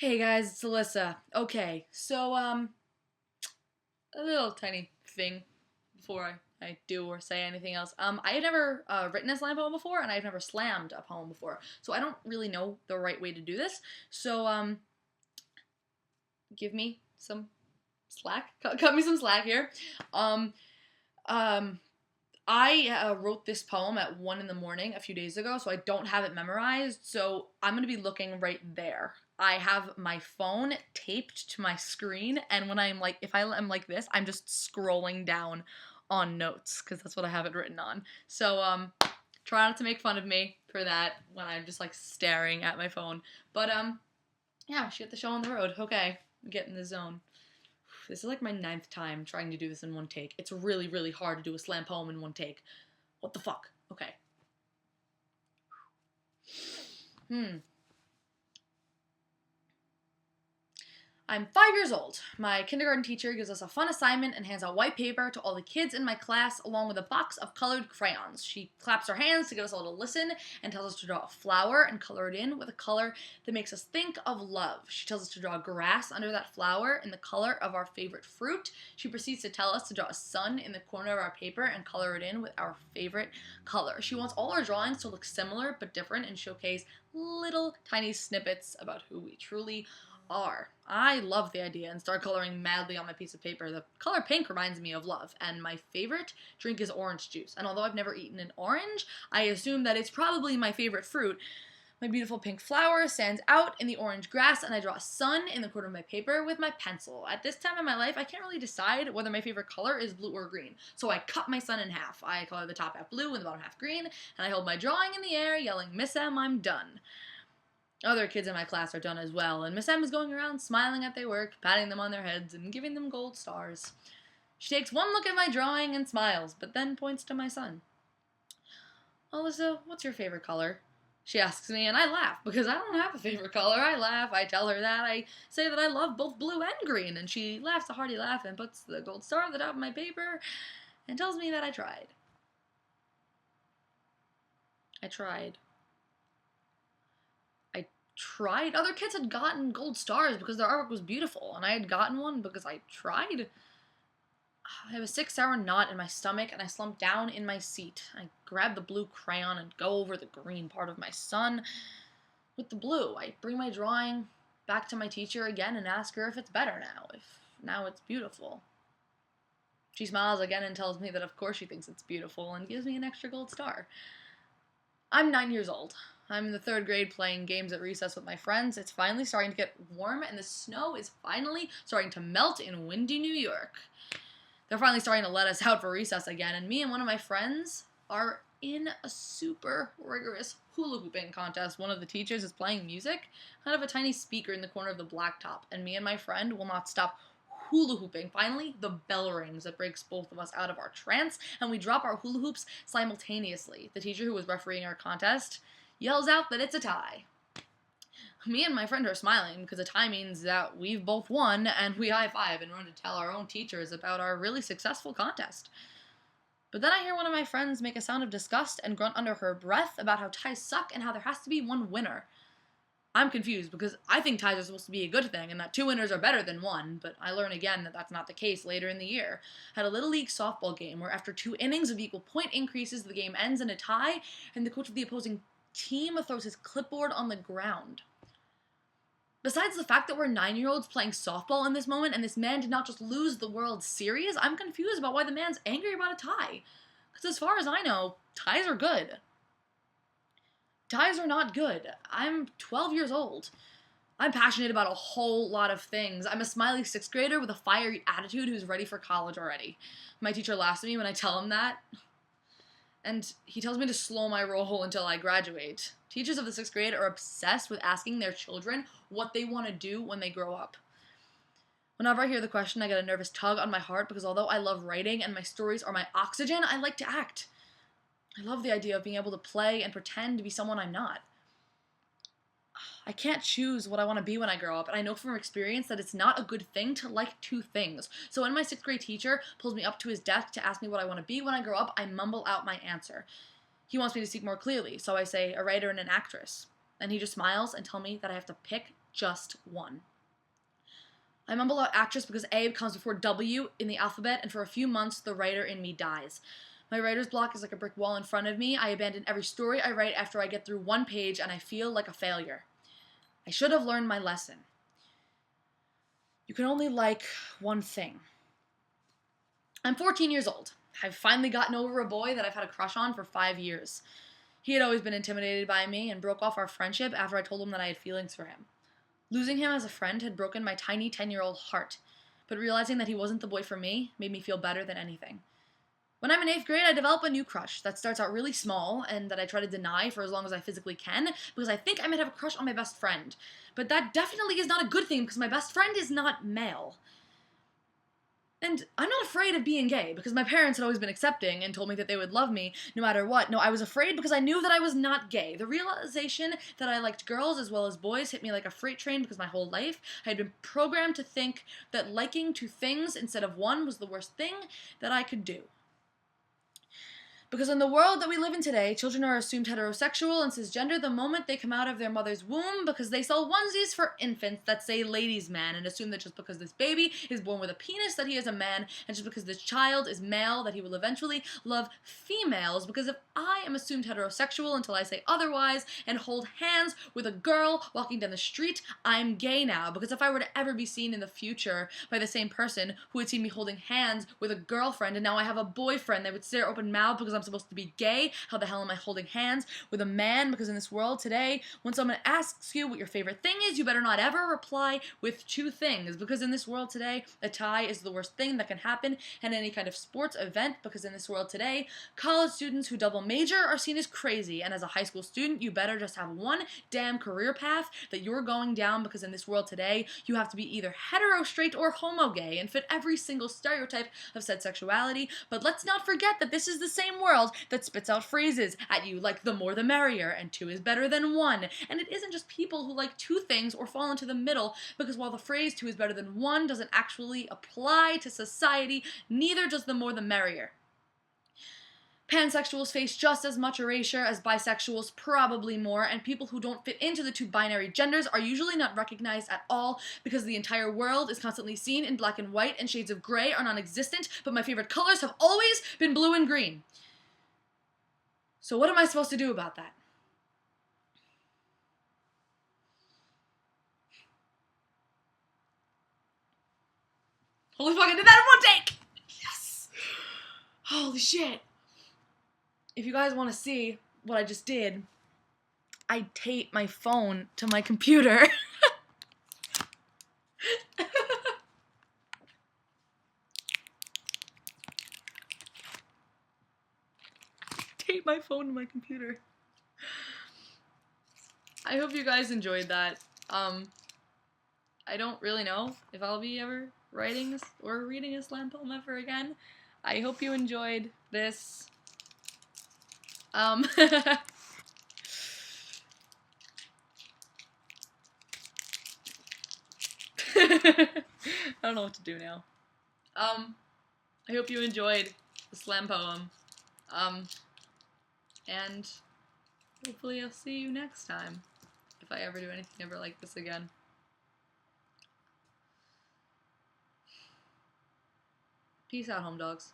Hey guys, it's Alyssa. Okay, so a little tiny thing before I do or say anything else. I have never written a slam poem before, and I've never slammed a poem before, so I don't really know the right way to do this. So give me some slack. Cut me some slack here. Um, um, I wrote this poem at 1 in the morning a few days ago, so I don't have it memorized. So I'm going to be looking right there. I have my phone taped to my screen, and when I'm like, if I am like this, I'm just scrolling down on notes because that's what I have it written on. So try not to make fun of me for that when I'm just like staring at my phone. But yeah, she got the show on the road. Okay, get in the zone. This is like my 9th time trying to do this in one take. It's really, really hard to do a slam poem in one take. What the fuck? Okay. Hmm. I'm 5 years old. My kindergarten teacher gives us a fun assignment and hands out white paper to all the kids in my class along with a box of colored crayons. She claps her hands to get us all to listen and tells us to draw a flower and color it in with a color that makes us think of love. She tells us to draw grass under that flower in the color of our favorite fruit. She proceeds to tell us to draw a sun in the corner of our paper and color it in with our favorite color. She wants all our drawings to look similar but different and showcase little tiny snippets about who we truly are. I love the idea and start coloring madly on my piece of paper. The color pink reminds me of love, and my favorite drink is orange juice. And although I've never eaten an orange, I assume that it's probably my favorite fruit. My beautiful pink flower stands out in the orange grass, and I draw a sun in the corner of my paper with my pencil. At this time in my life, I can't really decide whether my favorite color is blue or green, so I cut my sun in half. I color the top half blue and the bottom half green, and I hold my drawing in the air, yelling, "Miss M, I'm done." Other kids in my class are done as well, and Miss M is going around smiling at their work, patting them on their heads, and giving them gold stars. She takes one look at my drawing and smiles, but then points to my son. "Alyssa, what's your favorite color?" She asks me, and I laugh, because I don't have a favorite color. I laugh, I tell her that, I say that I love both blue and green, and she laughs a hearty laugh and puts the gold star at the top of my paper and tells me that I tried. I tried. Tried. Other kids had gotten gold stars because their artwork was beautiful, and I had gotten one because I tried. I have a 6-hour knot in my stomach, and I slump down in my seat. I grab the blue crayon and go over the green part of my sun with the blue. I bring my drawing back to my teacher again and ask her if it's better now, if now it's beautiful. She smiles again and tells me that of course she thinks it's beautiful and gives me an extra gold star. I'm 9 years old. I'm in the 3rd grade playing games at recess with my friends. It's finally starting to get warm, and the snow is finally starting to melt in windy New York. They're finally starting to let us out for recess again, and me and one of my friends are in a super rigorous hula hooping contest. One of the teachers is playing music out of a tiny speaker in the corner of the blacktop, and me and my friend will not stop hula hooping. Finally, the bell rings. It breaks both of us out of our trance, and we drop our hula hoops simultaneously. The teacher who was refereeing our contest yells out that it's a tie. Me and my friend are smiling because a tie means that we've both won, and we high-five and run to tell our own teachers about our really successful contest. But then I hear one of my friends make a sound of disgust and grunt under her breath about how ties suck and how there has to be one winner. I'm confused because I think ties are supposed to be a good thing and that 2 winners are better than 1, but I learn again that that's not the case later in the year. I had a Little League softball game where after 2 innings of equal point increases, the game ends in a tie, and the coach of the opposing team throws his clipboard on the ground. Besides the fact that we're 9-year-olds playing softball in this moment and this man did not just lose the World Series, I'm confused about why the man's angry about a tie. Because as far as I know, ties are good. Ties are not good. I'm 12 years old. I'm passionate about a whole lot of things. I'm a smiley 6th grader with a fiery attitude who's ready for college already. My teacher laughs at me when I tell him that, and he tells me to slow my roll until I graduate. Teachers of the 6th grade are obsessed with asking their children what they want to do when they grow up. Whenever I hear the question, I get a nervous tug on my heart because although I love writing and my stories are my oxygen, I like to act. I love the idea of being able to play and pretend to be someone I'm not. I can't choose what I want to be when I grow up, and I know from experience that it's not a good thing to like 2 things. So when my 6th grade teacher pulls me up to his desk to ask me what I want to be when I grow up, I mumble out my answer. He wants me to speak more clearly, so I say a writer and an actress. and he just smiles and tells me that I have to pick just one. I mumble out actress because A comes before W in the alphabet, and for a few months, the writer in me dies. My writer's block is like a brick wall in front of me. I abandon every story I write after I get through one page, and I feel like a failure. I should have learned my lesson. You can only like one thing. I'm 14 years old. I've finally gotten over a boy that I've had a crush on for 5 years. He had always been intimidated by me and broke off our friendship after I told him that I had feelings for him. Losing him as a friend had broken my tiny 10-year-old heart, but realizing that he wasn't the boy for me made me feel better than anything. When I'm in 8th grade, I develop a new crush that starts out really small and that I try to deny for as long as I physically can because I think I might have a crush on my best friend. But that definitely is not a good thing because my best friend is not male. And I'm not afraid of being gay because my parents had always been accepting and told me that they would love me no matter what. No, I was afraid because I knew that I was not gay. The realization that I liked girls as well as boys hit me like a freight train because my whole life I had been programmed to think that liking 2 things instead of one was the worst thing that I could do. Because in the world that we live in today, children are assumed heterosexual and cisgender the moment they come out of their mother's womb because they sell onesies for infants that say ladies' man and assume that just because this baby is born with a penis that he is a man, and just because this child is male that he will eventually love females, because if I am assumed heterosexual until I say otherwise and hold hands with a girl walking down the street, I'm gay now. Because if I were to ever be seen in the future by the same person who had seen me holding hands with a girlfriend and now I have a boyfriend, they would stare open mouthed because I'm supposed to be gay. How the hell am I holding hands with a man? Because in this world today, when someone asks you what your favorite thing is, you better not ever reply with 2 things. Because in this world today, a tie is the worst thing that can happen in any kind of sports event. Because in this world today, college students who double major are seen as crazy. And as a high school student, you better just have one damn career path that you're going down. Because in this world today, you have to be either hetero, straight, or homo gay and fit every single stereotype of said sexuality. But let's not forget that this is the same world that spits out phrases at you like the more the merrier and 2 is better than 1. And it isn't just people who like 2 things or fall into the middle, because while the phrase 2 is better than 1 doesn't actually apply to society, neither does the more the merrier. Pansexuals face just as much erasure as bisexuals, probably more, and people who don't fit into the 2 binary genders are usually not recognized at all because the entire world is constantly seen in black and white and shades of gray are non-existent, but my favorite colors have always been blue and green. So what am I supposed to do about that? Holy fuck, I did that in one take! Yes! Holy shit. If you guys want to see what I just did, I taped my phone to my computer. Tape my phone to my computer. I hope you guys enjoyed that. I don't really know if I'll be ever writing or reading a slam poem ever again. I hope you enjoyed this. I don't know what to do now. I hope you enjoyed the slam poem. And hopefully I'll see you next time, if I ever do anything ever like this again. Peace out, home dogs.